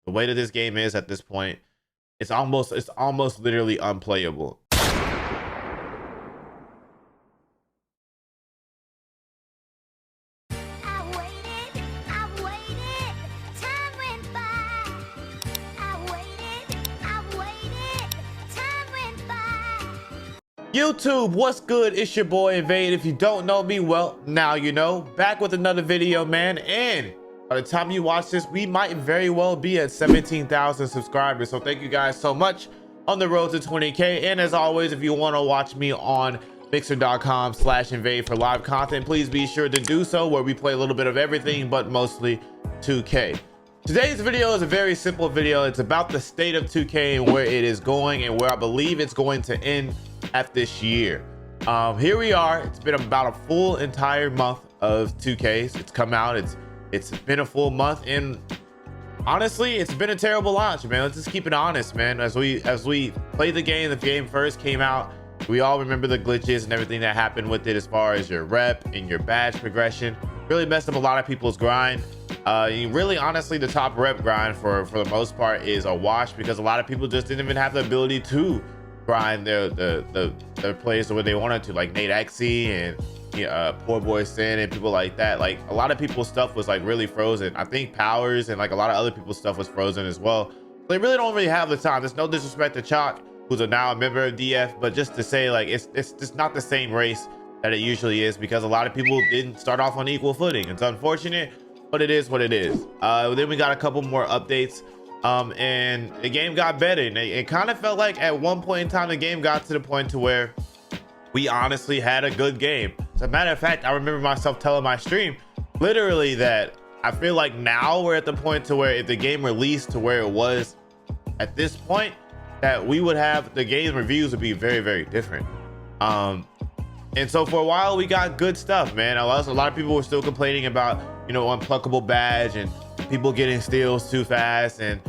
The way that this game is at this point, it's almost literally unplayable. YouTube, what's good? It's your boy Invade. If you don't know me, well, now you know. Back with another video, man. And by the time you watch this, we might very well be at 17,000 subscribers. So thank you guys so much on the road to 20K. And as always, if you want to watch me on mixer.com/invade for live content, please be sure to do so, where we play a little bit of everything, but mostly 2K. Today's video is a very simple video. It's about the state of 2K and where it is going and where I believe it's going to end at this year. Here we are. It's been about a full entire month of 2Ks. It's come out. It's been a full month, and honestly, it's been a terrible launch, man. Let's just keep it honest, man. As we played the game first came out, we all remember the glitches and everything that happened with it, as far as your rep and your badge progression. Really messed up a lot of people's grind. Really, honestly, the top rep grind for the most part is a wash, because a lot of people just didn't even have the ability to grind their players the way they wanted to, like Nate Xy and poorboysin and people like that. Like, a lot of people's stuff was like really frozen. I think Powers and like a lot of other people's stuff was frozen as well. They really don't really have the time. There's no disrespect to Chalk, who's now a member of DF, but just to say, like, it's just not the same race that it usually is, because a lot of people didn't start off on equal footing. It's unfortunate, but it is what it is. Then we got a couple more updates, and the game got better. And it kind of felt like at one point in time the game got to the point to where we honestly had a good game. As a matter of fact, I remember myself telling my stream literally that I feel like now we're at the point to where if the game released to where it was at this point, that we would have the game reviews would be very, very different. And so for a while we got good stuff, man. A lot of people were still complaining about, unpluckable badge and people getting steals too fast and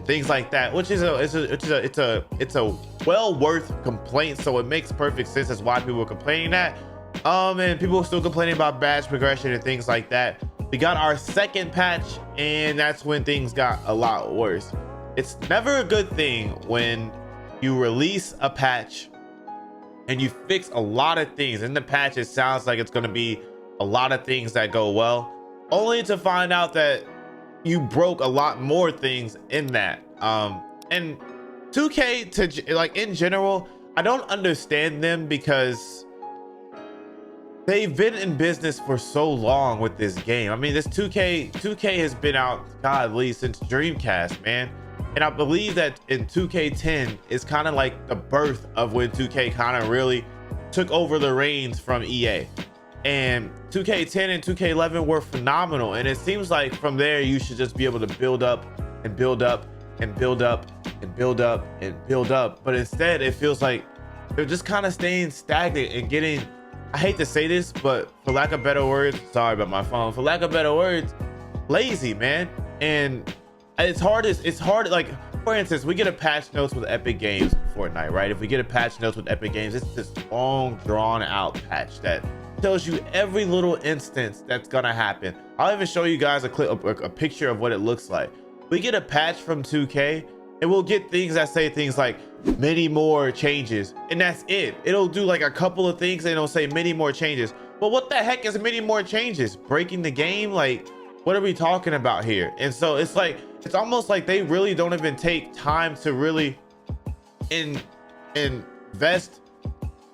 things like that, which is it's a well worth complaint. So it makes perfect sense as why people were complaining that. And people were still complaining about badge progression and things like that. We got our second patch, and that's when things got a lot worse. It's never a good thing when you release a patch and you fix a lot of things. In the patch, it sounds like it's going to be a lot of things that go well, only to find out that you broke a lot more things in that. And 2K, like, in general, I don't understand them, because they've been in business for so long with this game. I mean, this 2K has been out, godly, since Dreamcast, man. And I believe that in 2K10 is kind of like the birth of when 2K kind of really took over the reins from EA. And 2K10 and 2K11 were phenomenal. And it seems like from there, you should just be able to build up and build up and build up and build up and build up. But instead, it feels like they're just kind of staying stagnant and getting, I hate to say this, but for lack of better words, sorry about my phone, for lack of better words, lazy, man. And it's hard, like, for instance, we get a patch notes with Epic Games Fortnite, right? If we get a patch notes with Epic Games, it's this long drawn out patch that tells you every little instance that's gonna happen. I'll even show you guys a picture of what it looks like. We get a patch from 2K and we'll get things that say things like many more changes, and that's it. It'll do like a couple of things and it'll say many more changes. But what the heck is many more changes? Breaking the game? Like, what are we talking about here? And so it's like, it's almost like they really don't even take time to really invest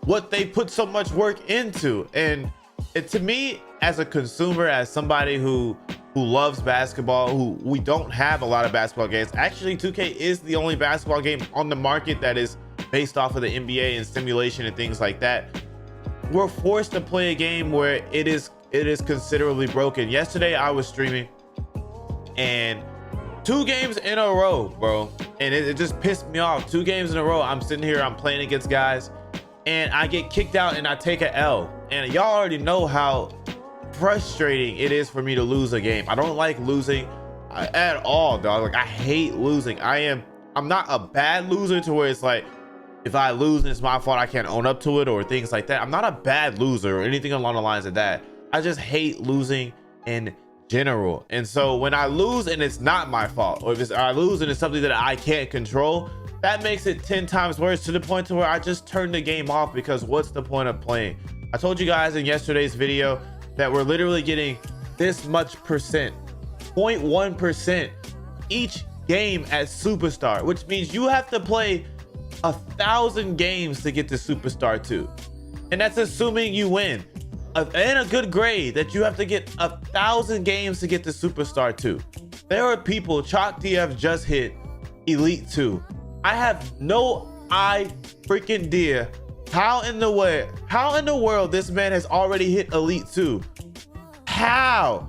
what they put so much work into. And to me, as a consumer, as somebody who loves basketball, we don't have a lot of basketball games. Actually, 2K is the only basketball game on the market that is based off of the NBA and simulation and things like that. We're forced to play a game where it is considerably broken. Yesterday I was streaming, and 2 games in a row, bro, and it just pissed me off. 2 games in a row, I'm sitting here, I'm playing against guys, and I get kicked out and I take a L. And y'all already know how frustrating it is for me to lose a game. I don't like losing at all, dog. Like, I hate losing. I'm not a bad loser to where it's like, if I lose and it's my fault, I can't own up to it or things like that. I'm not a bad loser or anything along the lines of that. I just hate losing in general. And so when I lose and it's not my fault, or if I lose and it's something that I can't control, that makes it 10 times worse, to the point to where I just turn the game off, because what's the point of playing? I told you guys in yesterday's video that we're literally getting this much percent, 0.1% each game at superstar, which means you have to play 1,000 games to get to superstar 2, and that's assuming you win and a good grade, that you have to get 1,000 games to get to superstar 2. There are people, Chalk DF just hit elite 2. I have no freaking idea how in the world this man has already hit elite 2. How?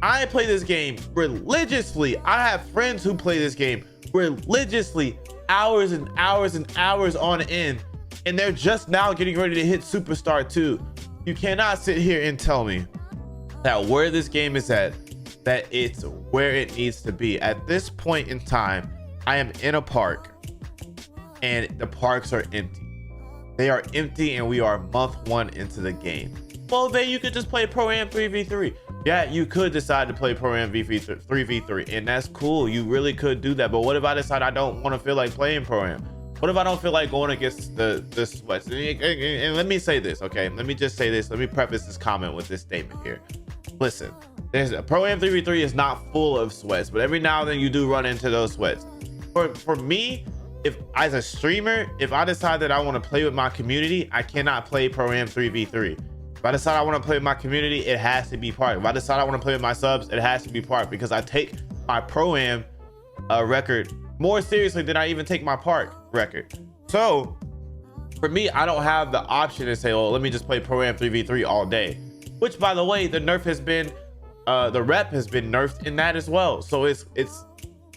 I play this game religiously. I have friends who play this game religiously, hours and hours and hours on end, and they're just now getting ready to hit superstar 2. You cannot sit here and tell me that where this game is at, that it's where it needs to be. At this point in time, I am in a park and the parks are empty. They are empty, and we are month 1 into the game. Well, then you could just play Pro-Am 3v3. Yeah, you could decide to play Pro-Am 3v3, and that's cool. You really could do that. But what if I decide I don't want to feel like playing Pro-Am? What if I don't feel like going against the sweats? And let me say this, okay? Let me just say this. Let me preface this comment with this statement here. Listen, there's a Pro-Am 3v3 is not full of sweats, but every now and then you do run into those sweats. For me, if as a streamer, if I decide that I want to play with my community, I cannot play Pro-Am 3v3. If I decide I want to play with my community, it has to be park. If I decide I want to play with my subs, it has to be park, because I take my Pro-Am record more seriously than I even take my park record. So for me, I don't have the option to say, oh, let me just play Pro-Am 3v3 all day, which, by the way, the nerf has been the rep has been nerfed in that as well. So it's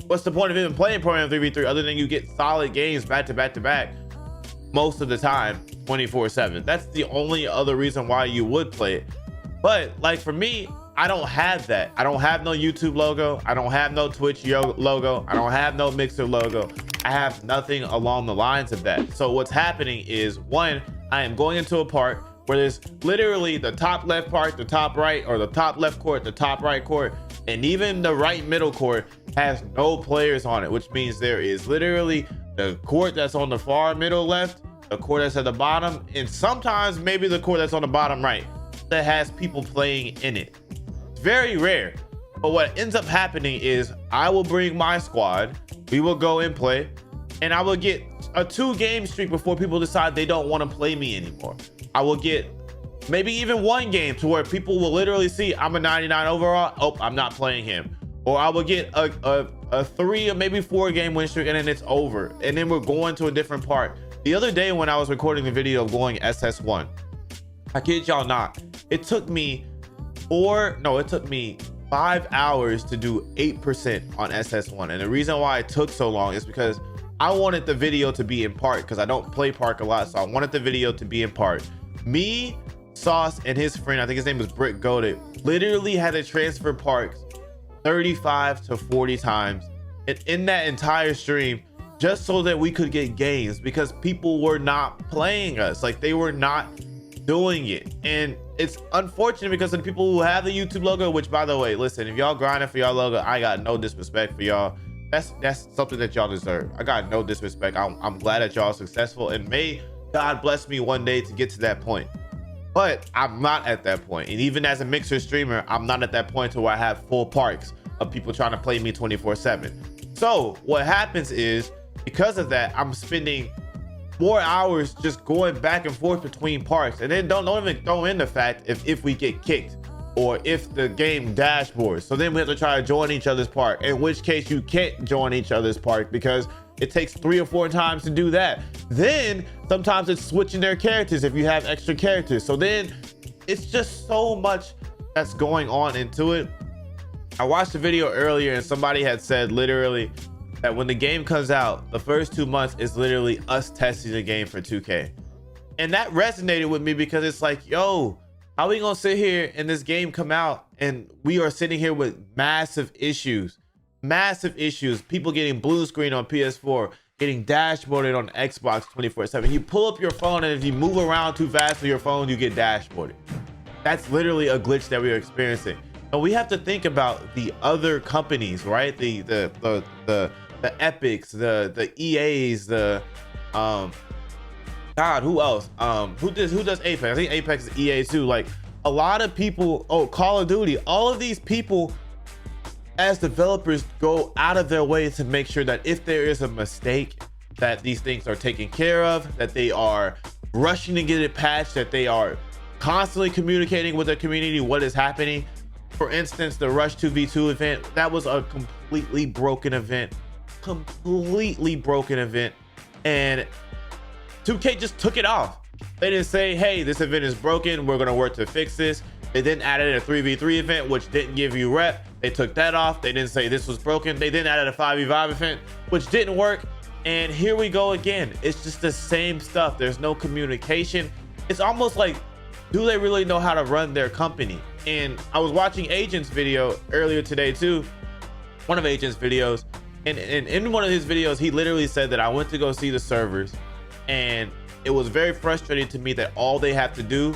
what's the point of even playing Pro-Am 3v3 other than you get solid games back to back to back most of the time, 24/7. That's the only other reason why you would play it. But like for me, I don't have that. I don't have no YouTube logo. I don't have no Twitch logo. I don't have no Mixer logo. I have nothing along the lines of that. So what's happening is, one, I am going into a park where there's literally the top left park, the top right, or the top left court, the top right court, and even the right middle court has no players on it, which means there is literally the court that's on the far middle left, the court that's at the bottom, and sometimes maybe the court that's on the bottom right that has people playing in it. It's very rare. But what ends up happening is I will bring my squad, we will go and play, and I will get a 2-game streak before people decide they don't want to play me anymore. I will get maybe even 1 game to where people will literally see I'm a 99 overall. Oh, I'm not playing him. Or I will get a 3 or maybe 4-game win streak, and then it's over. And then we're going to a different part. The other day when I was recording the video of going SS1, I kid y'all not, it took me 5 hours to do 8% on SS1. And the reason why it took so long is because I wanted the video to be in park, because I don't play park a lot. So I wanted the video to be in park. Me, Sauce, and his friend, I think his name was Brick Goated, literally had to transfer parks 35 to 40 times in that entire stream, just so that we could get games, because people were not playing us. Like, they were not doing it. And it's unfortunate because of the people who have the YouTube logo, which, by the way, listen, if y'all grinding for y'all logo, I got no disrespect for y'all. That's something that y'all deserve. I got no disrespect. I'm glad that y'all are successful, and may God bless me one day to get to that point. But I'm not at that point. And even as a Mixer streamer, I'm not at that point to where I have full parks of people trying to play me 24/7. So what happens is, because of that, I'm spending more hours just going back and forth between parks. And then don't even throw in the fact if we get kicked or if the game dashboards. So then we have to try to join each other's park, in which case you can't join each other's park because it takes 3 or 4 times to do that. Then sometimes it's switching their characters if you have extra characters. So then it's just so much that's going on into it. I watched the video earlier and somebody had said literally that when the game comes out, the first 2 months is literally us testing the game for 2K. And that resonated with me, because it's like, yo, how are we gonna sit here and this game come out and we are sitting here with massive issues, people getting blue screen on PS4, getting dashboarded on Xbox 24/7. You pull up your phone, and if you move around too fast with your phone, you get dashboarded. That's literally a glitch that we are experiencing. And we have to think about the other companies, right? The Epics, the EAs, the God, who else? Who does Apex? I think Apex is EA too. Like a lot of people, oh, Call of Duty, all of these people as developers go out of their way to make sure that if there is a mistake, that these things are taken care of, that they are rushing to get it patched, that they are constantly communicating with the community what is happening. For instance, the Rush 2v2 event, that was a completely broken event, and 2K just took it off. They didn't say, hey, this event is broken, we're gonna work to fix this. They then added a 3v3 event, which didn't give you rep. They took that off. They didn't say this was broken. They then added a 5v5 event, which didn't work. And here we go again. It's just the same stuff. There's no communication. It's almost like, do they really know how to run their company? And I was watching Agent's video earlier today too, one of Agent's videos. And in one of his videos, he literally said that I went to go see the servers, and it was very frustrating to me that all they have to do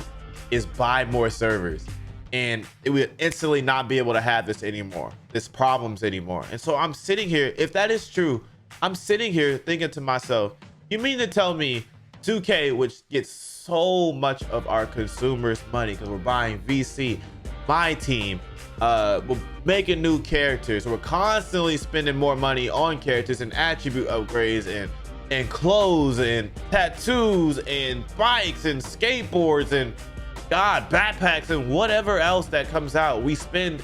is buy more servers, and it would instantly not be able to have this problems anymore. And so I'm sitting here, if that is true, I'm sitting here thinking to myself, you mean to tell me 2K, which gets so much of our consumers' money because we're buying VC, my team, we're making new characters, we're constantly spending more money on characters and attribute upgrades and clothes and tattoos and bikes and skateboards and God, backpacks and whatever else that comes out. We spend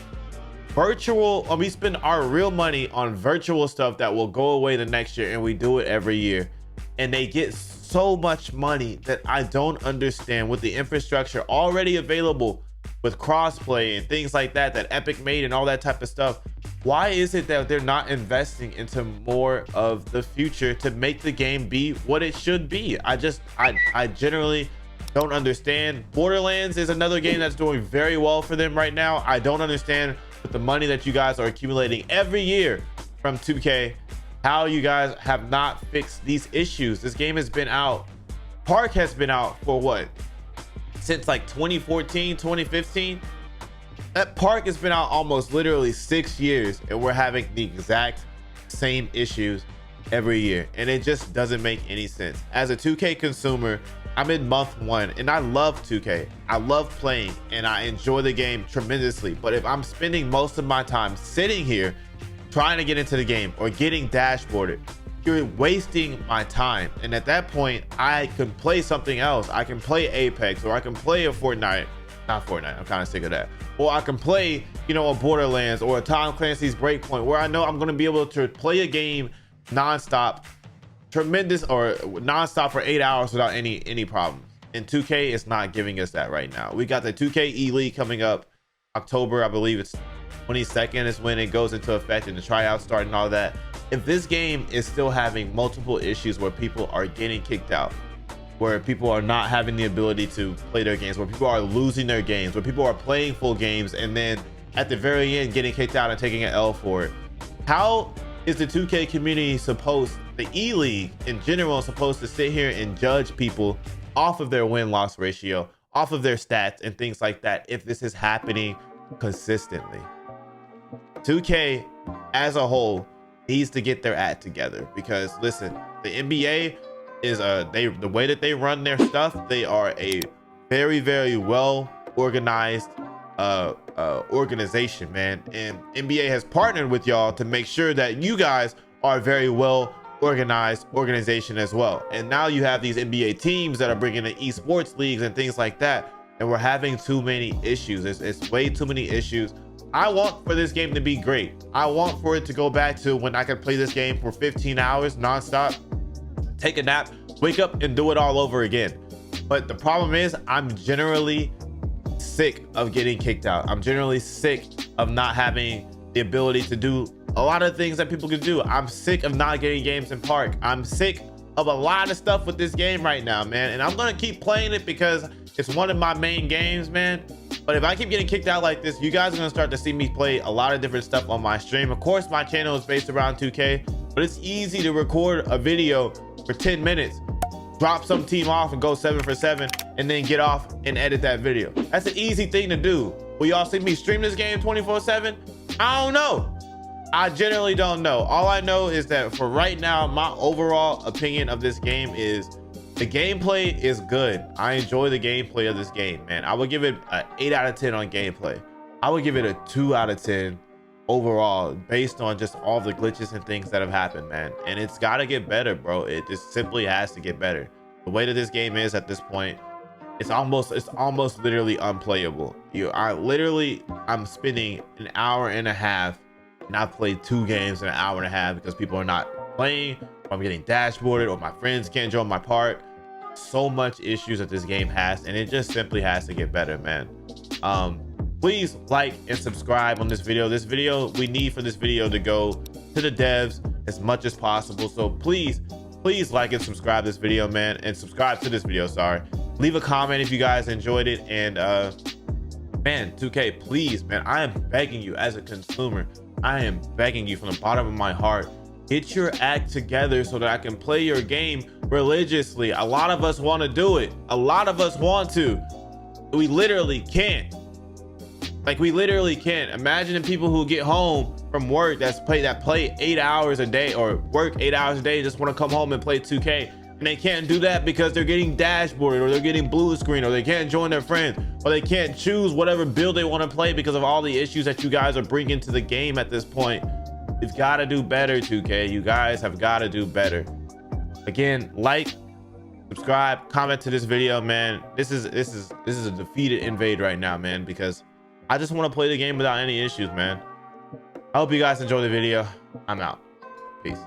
we spend our real money on virtual stuff that will go away the next year, and we do it every year. And they get so much money that I don't understand, with the infrastructure already available with crossplay and things like that Epic made and all that type of stuff. Why is it that they're not investing into more of the future to make the game be what it should be? I generally don't understand. Borderlands is another game that's doing very well for them right now. I don't understand, with the money that you guys are accumulating every year from 2K, how you guys have not fixed these issues. This game has been out, Park has been out for what, since like 2014, 2015. That Park has been out almost literally 6 years, and we're having the exact same issues every year, and it just doesn't make any sense. As a 2K consumer, I'm in month 1 and I love 2K. I love playing and I enjoy the game tremendously. But if I'm spending most of my time sitting here trying to get into the game or getting dashboarded, you're wasting my time. And at that point, I can play something else. I can play Apex, or I can play a Fortnite. Not Fortnite, I'm kind of sick of that. Or I can play, you know, a Borderlands or a Tom Clancy's Breakpoint, where I know I'm going to be able to play a game nonstop, nonstop for 8 hours without any problems. And 2K is not giving us that right now. We got the 2K E-League coming up October, I believe it's 22nd is when it goes into effect, and the tryouts start and all that. If this game is still having multiple issues where people are getting kicked out, where people are not having the ability to play their games, where people are losing their games, where people are playing full games and then at the very end getting kicked out and taking an L for it, how is the 2K community the E-League in general, supposed to sit here and judge people off of their win-loss ratio, off of their stats and things like that, if this is happening consistently? 2K as a whole needs to get their act together, because listen, the NBA is the way that they run their stuff, they are a very well organized organization, man. And NBA has partnered with y'all to make sure that you guys are a very well organized organization as well. And now you have these NBA teams that are bringing in esports leagues and things like that, and we're having too many issues. It's way too many issues. I want for this game to be great. I want for it to go back to when I could play this game for 15 hours nonstop, take a nap, wake up and do it all over again. But the problem is, I'm generally sick of getting kicked out. I'm generally sick of not having the ability to do a lot of things that people can do. I'm sick of not getting games in Park. I'm sick of a lot of stuff with this game right now, man. And I'm gonna keep playing it because it's one of my main games, man. But if I keep getting kicked out like this, you guys are gonna start to see me play a lot of different stuff on my stream. Of course, my channel is based around 2K, but it's easy to record a video for 10 minutes, drop some team off and go 7 for 7, and then get off and edit that video. That's an easy thing to do. Will y'all see me stream this game 24/7? I don't know. I generally don't know. All I know is that for right now, my overall opinion of this game is the gameplay is good. I enjoy the gameplay of this game, man. I would give it an 8 out of 10 on gameplay. I would give it a 2 out of 10 overall based on just all the glitches and things that have happened, man. And it's got to get better, bro. It just simply has to get better. The way that this game is at this point, it's almost literally unplayable. I'm spending an hour and a half, and I've played 2 games in an hour and a half because people are not playing, or I'm getting dashboarded, or my friends can't join my park. So much issues that this game has, and it just simply has to get better, man. Please like and subscribe on this video. We need for this video to go to the devs as much as possible. So please like and subscribe this video, man, and subscribe to this video, sorry. Leave a comment if you guys enjoyed it. And man, 2K, please, man, I am begging you as a consumer, I am begging you from the bottom of my heart, get your act together so that I can play your game religiously. A lot of us want to do it. A lot of us want to. We literally can't. Like, we literally can't. Imagine the people who get home from work that play 8 hours a day, or work 8 hours a day, just want to come home and play 2K, and they can't do that because they're getting dashboarded, or they're getting blue screen, or they can't join their friends, or they can't choose whatever build they want to play because of all the issues that you guys are bringing to the game at this point. You've got to do better, 2K. You guys have got to do better. Again, like, subscribe, comment to this video, man. This is a defeated invade right now, man, because I just want to play the game without any issues, man. I hope you guys enjoy the video. I'm out. Peace.